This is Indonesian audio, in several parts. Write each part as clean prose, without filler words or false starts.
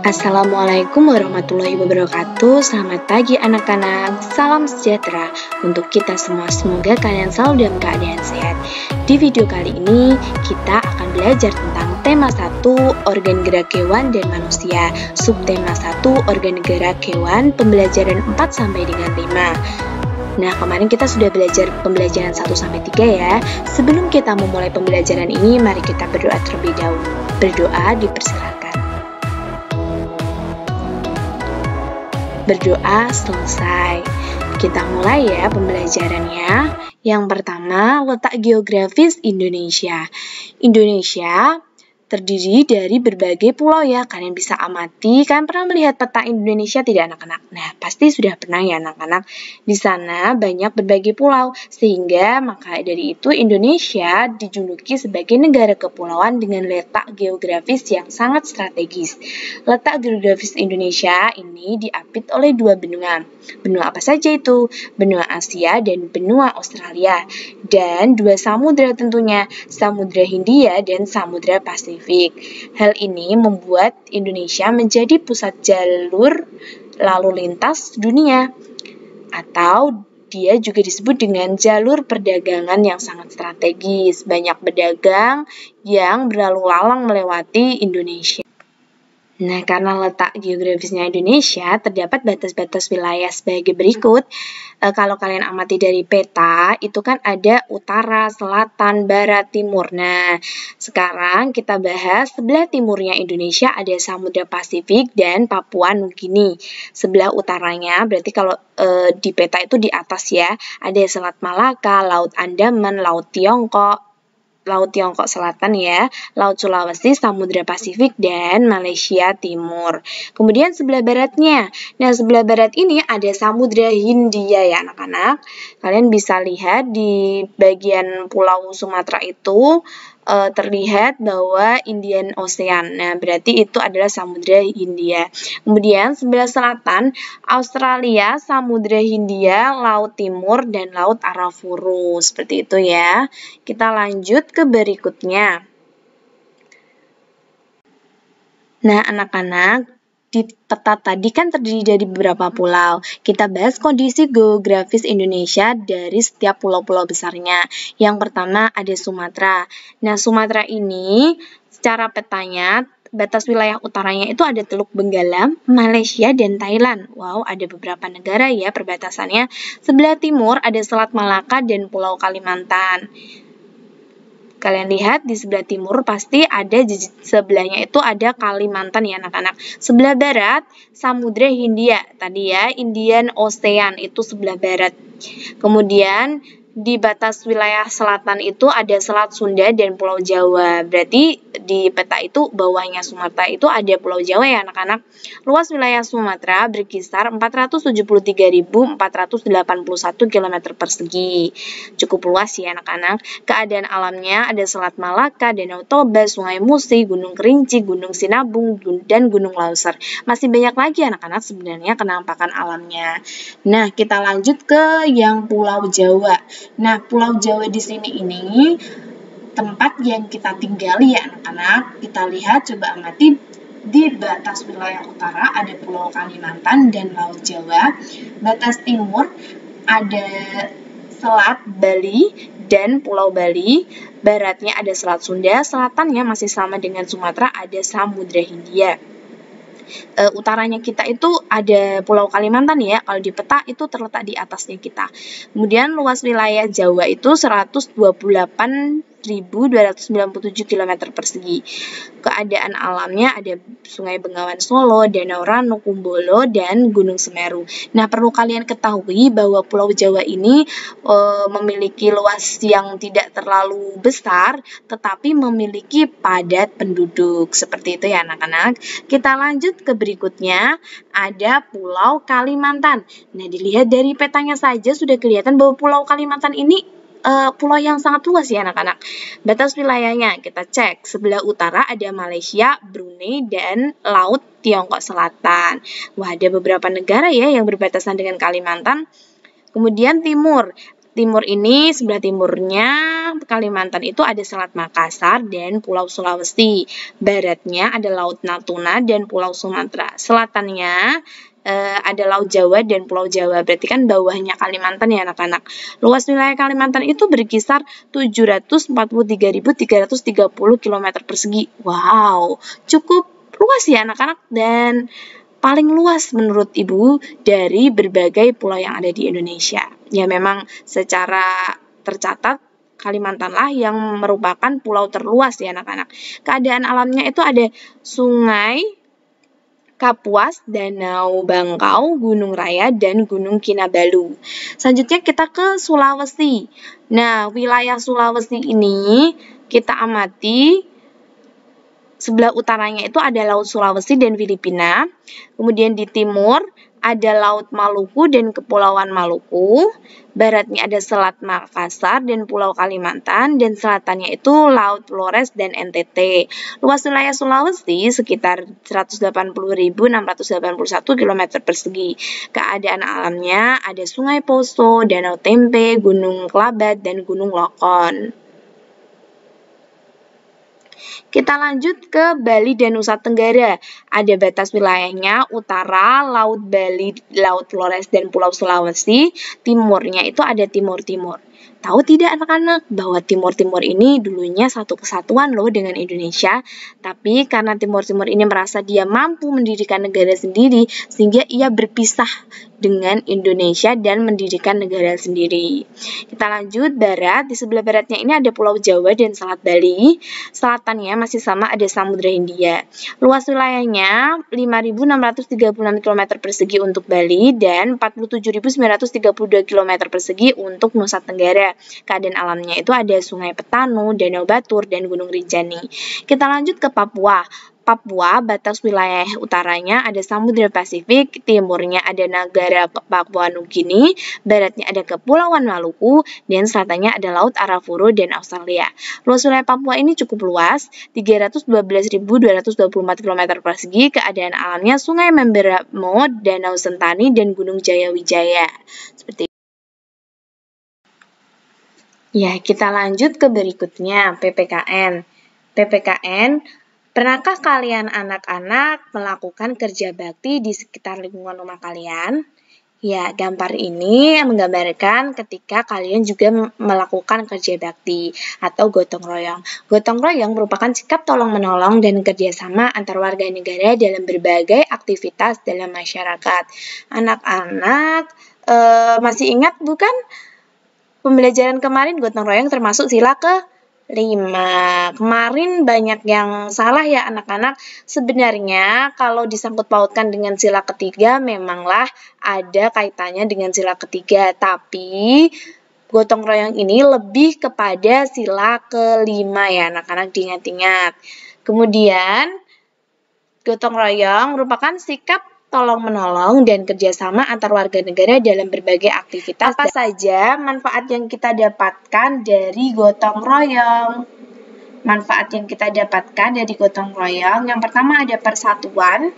Assalamualaikum warahmatullahi wabarakatuh. Selamat pagi anak-anak. Salam sejahtera untuk kita semua. Semoga kalian selalu dalam keadaan sehat. Di video kali ini kita akan belajar tentang tema 1 organ gerak hewan dan manusia. Subtema 1 organ gerak hewan, pembelajaran 4 sampai dengan 5. Nah, kemarin kita sudah belajar pembelajaran 1 sampai 3 ya. Sebelum kita memulai pembelajaran ini, mari kita berdoa terlebih dahulu. Berdoa dipersilakan. Berdoa selesai. Kita mulai ya pembelajarannya. Yang pertama, letak geografis Indonesia. Indonesia terdiri dari berbagai pulau ya. Kalian bisa amati. Kalian pernah melihat peta Indonesia tidak anak-anak? Nah, pasti sudah pernah ya anak-anak. Di sana banyak berbagai pulau. Sehingga maka dari itu Indonesia dijuluki sebagai negara kepulauan dengan letak geografis yang sangat strategis. Letak geografis Indonesia ini diapit oleh 2 benua. Benua apa saja itu? Benua Asia dan benua Australia. Dan 2 samudra tentunya, Samudra Hindia dan Samudra Pasifik. Hal ini membuat Indonesia menjadi pusat jalur lalu lintas dunia, atau dia juga disebut dengan jalur perdagangan yang sangat strategis. Banyak pedagang yang berlalu lalang melewati Indonesia. Nah, karena letak geografisnya Indonesia, terdapat batas-batas wilayah sebagai berikut. Kalau kalian amati dari peta, itu kan ada utara, selatan, barat, timur. Nah, sekarang kita bahas sebelah timurnya Indonesia ada Samudra Pasifik dan Papua Nugini. Sebelah utaranya, berarti kalau di peta itu di atas ya, ada Selat Malaka, Laut Andaman, Laut Tiongkok Selatan ya, Laut Sulawesi, Samudra Pasifik, dan Malaysia Timur. Kemudian sebelah baratnya, nah sebelah barat ini ada Samudra Hindia ya anak-anak. Kalian bisa lihat di bagian pulau Sumatera itu terlihat bahwa Indian Ocean. Nah, berarti itu adalah Samudra Hindia. Kemudian sebelah selatan, Australia, Samudra Hindia, Laut Timur, dan Laut Arafuru. Seperti itu ya. Kita lanjut ke berikutnya. Nah, anak-anak, di peta tadi kan terdiri dari beberapa pulau. Kita bahas kondisi geografis Indonesia dari setiap pulau-pulau besarnya. Yang pertama ada Sumatera. Nah, Sumatera ini secara petanya, batas wilayah utaranya itu ada Teluk Benggala, Malaysia, dan Thailand. Wow, ada beberapa negara ya perbatasannya. Sebelah timur ada Selat Malaka dan Pulau Kalimantan. Kalian lihat di sebelah timur pasti ada sebelahnya itu ada Kalimantan ya anak-anak. Sebelah barat Samudra Hindia tadi ya, Indian Ocean itu sebelah barat. Kemudian di batas wilayah selatan itu ada Selat Sunda dan Pulau Jawa. Berarti di peta itu bawahnya Sumatera itu ada Pulau Jawa ya anak-anak. Luas wilayah Sumatera berkisar 473.481 km persegi. Cukup luas ya anak-anak. Keadaan alamnya ada Selat Malaka, Danau Toba, Sungai Musi, Gunung Kerinci, Gunung Sinabung, dan Gunung Lauser. Masih banyak lagi anak-anak sebenarnya penampakan alamnya. Nah, kita lanjut ke yang Pulau Jawa. Nah, Pulau Jawa di sini ini tempat yang kita tinggali ya anak-anak. Kita lihat, coba amati di batas wilayah utara ada Pulau Kalimantan dan Laut Jawa. Batas timur ada Selat Bali dan Pulau Bali. Baratnya ada Selat Sunda, selatannya masih sama dengan Sumatera ada Samudra Hindia. Utaranya kita itu ada Pulau Kalimantan ya, kalau di peta itu terletak di atasnya kita. Kemudian luas wilayah Jawa itu 128.297 km persegi. Keadaan alamnya ada Sungai Bengawan Solo, Danau Rano, Kumbolo, dan Gunung Semeru. Nah, perlu kalian ketahui bahwa Pulau Jawa ini memiliki luas yang tidak terlalu besar, tetapi memiliki padat penduduk. Seperti itu ya anak-anak. Kita lanjut ke berikutnya, ada Pulau Kalimantan. Nah, dilihat dari petanya saja sudah kelihatan bahwa Pulau Kalimantan ini pulau yang sangat luas ya anak-anak. Batas wilayahnya kita cek. Sebelah utara ada Malaysia, Brunei, dan Laut Tiongkok Selatan. Wah, ada beberapa negara ya yang berbatasan dengan Kalimantan. Kemudian timur Timur ini, sebelah timurnya Kalimantan itu ada Selat Makassar dan Pulau Sulawesi. Baratnya ada Laut Natuna dan Pulau Sumatera. Selatannya ada Laut Jawa dan Pulau Jawa. Berarti kan bawahnya Kalimantan ya anak-anak. Luas wilayah Kalimantan itu berkisar 743.330 km persegi. Wow, cukup luas ya anak-anak, dan paling luas menurut Ibu dari berbagai pulau yang ada di Indonesia. Ya memang secara tercatat Kalimantanlah yang merupakan pulau terluas ya anak-anak. Keadaan alamnya itu ada sungai Kapuas, Danau Bangkau, Gunung Raya, dan Gunung Kinabalu. Selanjutnya kita ke Sulawesi. Nah, wilayah Sulawesi ini kita amati sebelah utaranya itu ada Laut Sulawesi dan Filipina. Kemudian di timur ada Laut Maluku dan Kepulauan Maluku. Baratnya ada Selat Makassar dan Pulau Kalimantan. Dan selatannya itu Laut Flores dan NTT. Luas wilayah Sulawesi sekitar 180.681 km persegi. Keadaan alamnya ada Sungai Poso, Danau Tempe, Gunung Kelabat, dan Gunung Lokon. Kita lanjut ke Bali dan Nusa Tenggara. Ada batas wilayahnya utara, Laut Bali, Laut Flores, dan Pulau Sulawesi. Timurnya itu ada Timur-Timur. Tahu tidak anak-anak bahwa Timur-Timur ini dulunya satu kesatuan loh dengan Indonesia, tapi karena Timur-Timur ini merasa dia mampu mendirikan negara sendiri, sehingga ia berpisah dengan Indonesia dan mendirikan negara sendiri. Kita lanjut barat. Di sebelah baratnya ini ada Pulau Jawa dan Selat Bali. Selatannya masih sama, ada Samudra Hindia. Luas wilayahnya 5.636 km persegi untuk Bali dan 47.932 km persegi untuk Nusa Tenggara. Keadaan alamnya itu ada Sungai Petanu, Danau Batur, dan Gunung Rinjani. Kita lanjut ke Papua. Papua, batas wilayah utaranya ada Samudra Pasifik, timurnya ada negara Papua Nugini, baratnya ada Kepulauan Maluku, dan selatannya ada Laut Arafura dan Australia. Luas wilayah Papua ini cukup luas, 312.224 km persegi. Keadaan alamnya Sungai Memberamo, Danau Sentani, dan Gunung Jayawijaya. Seperti ya, kita lanjut ke berikutnya, PPKN. PPKN, pernahkah kalian anak-anak melakukan kerja bakti di sekitar lingkungan rumah kalian? Ya, gambar ini menggambarkan ketika kalian juga melakukan kerja bakti atau gotong royong. Gotong royong merupakan sikap tolong-menolong dan kerjasama antar warga negara dalam berbagai aktivitas dalam masyarakat. Anak-anak masih ingat bukan? Pembelajaran kemarin gotong royong termasuk sila ke-5. Kemarin banyak yang salah ya anak-anak. Sebenarnya kalau disangkut pautkan dengan sila ketiga memanglah ada kaitannya dengan sila ketiga. Tapi gotong royong ini lebih kepada sila ke-5 ya anak-anak, diingat-ingat. Kemudian gotong royong merupakan sikap tolong-menolong dan kerjasama antar warga negara dalam berbagai aktivitas. Apa saja manfaat yang kita dapatkan dari gotong royong? Manfaat yang kita dapatkan dari gotong royong, yang pertama ada persatuan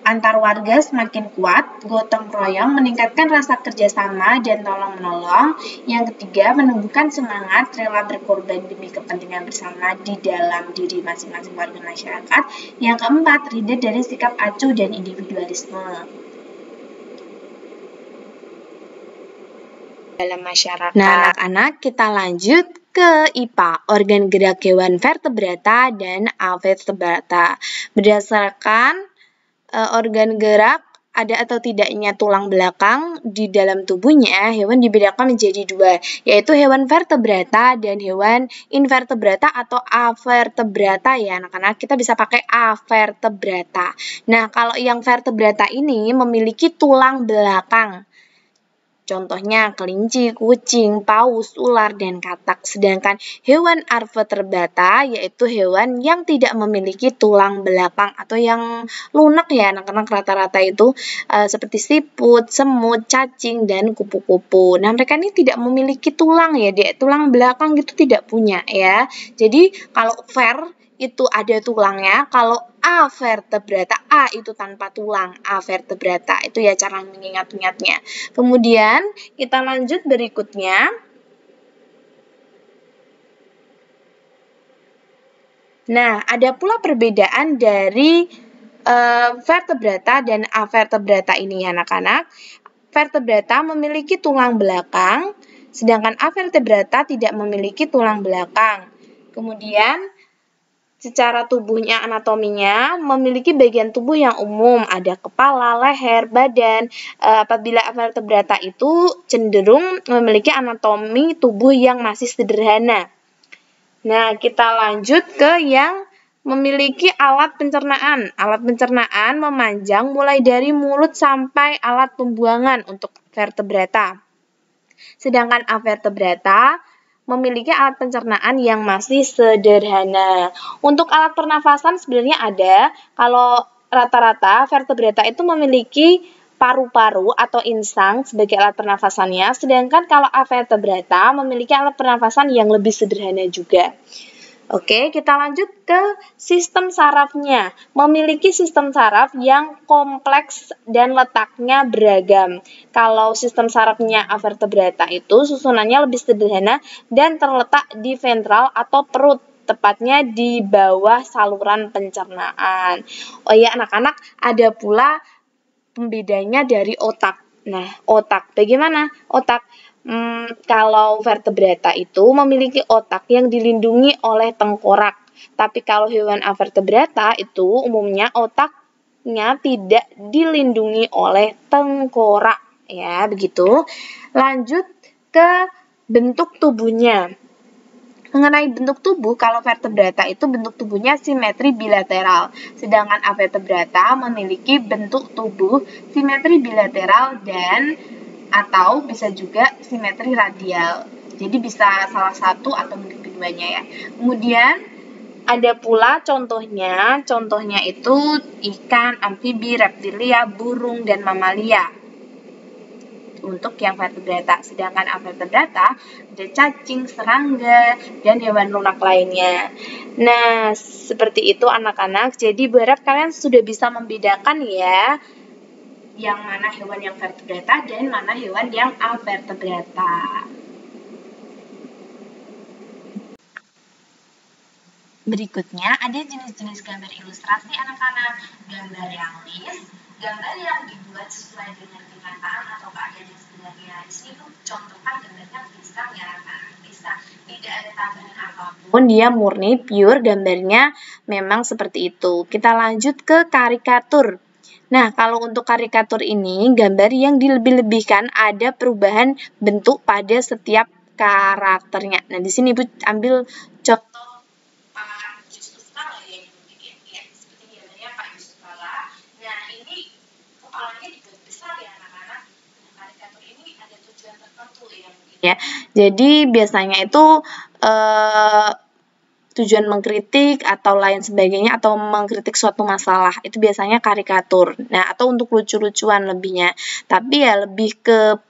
antar warga semakin kuat. Gotong royong meningkatkan rasa kerjasama dan tolong-menolong. Yang ketiga, menumbuhkan semangat rela berkorban demi kepentingan bersama di dalam diri masing-masing warga masyarakat. Yang keempat, ridha dari sikap acuh dan individualisme dalam masyarakat. Nah, anak-anak, kita lanjut ke IPA, organ gerak hewan vertebrata dan avertebrata. Berdasarkan organ gerak, ada atau tidaknya tulang belakang di dalam tubuhnya, hewan dibedakan menjadi dua, yaitu hewan vertebrata dan hewan invertebrata atau avertebrata ya anak-anak. Kita bisa pakai avertebrata. Nah, kalau yang vertebrata ini memiliki tulang belakang. Contohnya kelinci, kucing, paus, ular, dan katak. Sedangkan hewan avertebrata yaitu hewan yang tidak memiliki tulang belakang atau yang lunak ya anak-anak, rata-rata itu seperti siput, semut, cacing, dan kupu-kupu. Nah, mereka ini tidak memiliki tulang ya, tulang belakang gitu tidak punya ya. Jadi kalau itu ada tulangnya, kalau Avertebrata. A itu tanpa tulang, avertebrata. Itu ya cara mengingat-ingatnya. Kemudian kita lanjut berikutnya. Nah, ada pula perbedaan dari vertebrata dan avertebrata ini ya anak-anak. Vertebrata memiliki tulang belakang, sedangkan avertebrata tidak memiliki tulang belakang. Kemudian, secara tubuhnya, anatominya, memiliki bagian tubuh yang umum, ada kepala, leher, badan. Apabila vertebrata itu cenderung memiliki anatomi tubuh yang masih sederhana. Nah, kita lanjut ke yang memiliki alat pencernaan. Alat pencernaan memanjang mulai dari mulut sampai alat pembuangan untuk vertebrata. Sedangkan avertebrata memiliki alat pencernaan yang masih sederhana. Untuk alat pernafasan sebenarnya ada. Kalau rata-rata vertebrata itu memiliki paru-paru atau insang sebagai alat pernafasannya, sedangkan kalau avertebrata memiliki alat pernafasan yang lebih sederhana juga. Oke, kita lanjut ke sistem sarafnya. Memiliki sistem saraf yang kompleks dan letaknya beragam. Kalau sistem sarafnya avertebrata itu susunannya lebih sederhana dan terletak di ventral atau perut, tepatnya di bawah saluran pencernaan. Oh iya anak-anak, ada pula pembedanya dari otak. Nah, otak. Bagaimana otak? Kalau vertebrata itu memiliki otak yang dilindungi oleh tengkorak. Tapi kalau hewan avertebrata itu umumnya otaknya tidak dilindungi oleh tengkorak. Ya, begitu. Lanjut ke bentuk tubuhnya. Mengenai bentuk tubuh, kalau vertebrata itu bentuk tubuhnya simetri bilateral, sedangkan avertebrata memiliki bentuk tubuh simetri bilateral dan atau bisa juga simetri radial. Jadi bisa salah satu atau mungkin keduanya ya. Kemudian ada pula contohnya itu ikan, amfibi, reptilia, burung, dan mamalia. Untuk yang vertebrata, sedangkan avertebrata ada cacing, serangga, dan hewan lunak lainnya. Nah, seperti itu anak-anak. Jadi berharap kalian sudah bisa membedakan ya yang mana hewan yang vertebrata dan mana hewan yang avertebrata. Berikutnya ada jenis-jenis gambar ilustrasi anak-anak. Gambar yang list, gambar yang dibuat sesuai dengan kenyataan atau keadaan yang sebenarnya. Di sini tuh contohkan gambarnya bisa ya anak-anak, bisa tidak ada tambahan apapun, dia murni pure gambarnya memang seperti itu. Kita lanjut ke karikatur. Nah, kalau untuk karikatur ini, gambar yang dilebih-lebihkan ada perubahan bentuk pada setiap karakternya. Nah, di sini Ibu ambil contoh Pak Yusuf Kala ya, seperti gambarnya Pak Yusuf Kala. Nah, ini kepalanya dibuat besar ya anak-anak. Karikatur ini ada tujuan tertentu ya. Jadi biasanya itu tujuan mengkritik atau lain sebagainya atau mengkritik suatu masalah itu biasanya karikatur. Nah, atau untuk lucu-lucuan lebihnya. Tapi ya lebih ke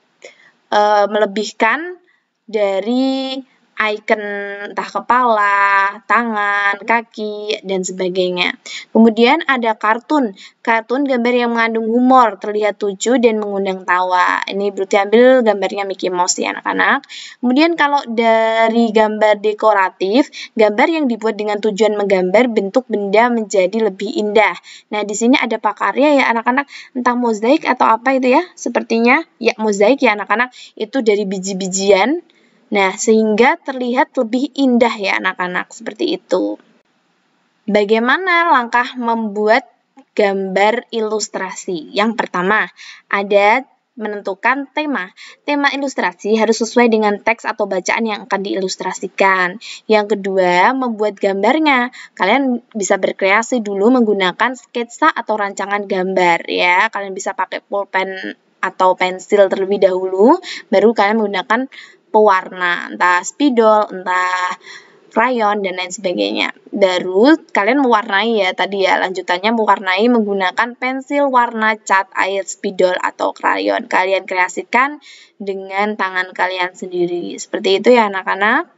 melebihkan dari icon entah kepala, tangan, kaki, dan sebagainya. Kemudian ada kartun. Kartun gambar yang mengandung humor, terlihat lucu dan mengundang tawa. Ini berarti ambil gambarnya Mickey Mouse ya anak-anak. Kemudian kalau dari gambar dekoratif, gambar yang dibuat dengan tujuan menggambar bentuk benda menjadi lebih indah. Nah, di sini ada pakarya ya anak-anak, entah mozaik atau apa itu ya, sepertinya ya mozaik ya anak-anak, itu dari biji-bijian. Nah, sehingga terlihat lebih indah ya anak-anak, seperti itu. Bagaimana langkah membuat gambar ilustrasi? Yang pertama, ada menentukan tema. Tema ilustrasi harus sesuai dengan teks atau bacaan yang akan diilustrasikan. Yang kedua, membuat gambarnya. Kalian bisa berkreasi dulu menggunakan sketsa atau rancangan gambar ya. Kalian bisa pakai pulpen atau pensil terlebih dahulu, baru kalian menggunakan pewarna, entah spidol, entah krayon, dan lain sebagainya. Baru kalian mewarnai ya, tadi ya lanjutannya mewarnai menggunakan pensil, warna, cat, air, spidol, atau krayon. Kalian kreasikan dengan tangan kalian sendiri. Seperti itu ya anak-anak.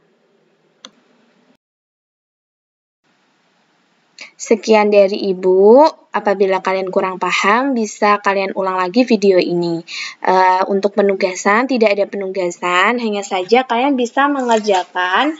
Sekian dari Ibu. Apabila kalian kurang paham, bisa kalian ulang lagi video ini. Untuk penugasan, tidak ada penugasan, hanya saja kalian bisa mengerjakan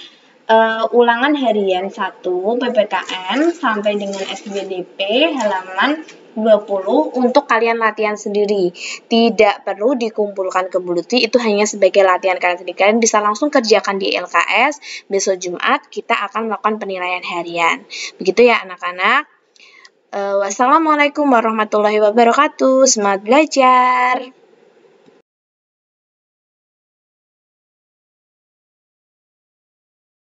ulangan harian 1 PPKN sampai dengan SBDP halaman 20 untuk kalian latihan sendiri. Tidak perlu dikumpulkan ke Bluetooth, itu hanya sebagai latihan kalian sendiri. Kalian bisa langsung kerjakan di LKS. Besok Jumat kita akan melakukan penilaian harian. Begitu ya anak-anak. Wassalamualaikum warahmatullahi wabarakatuh. Semangat belajar.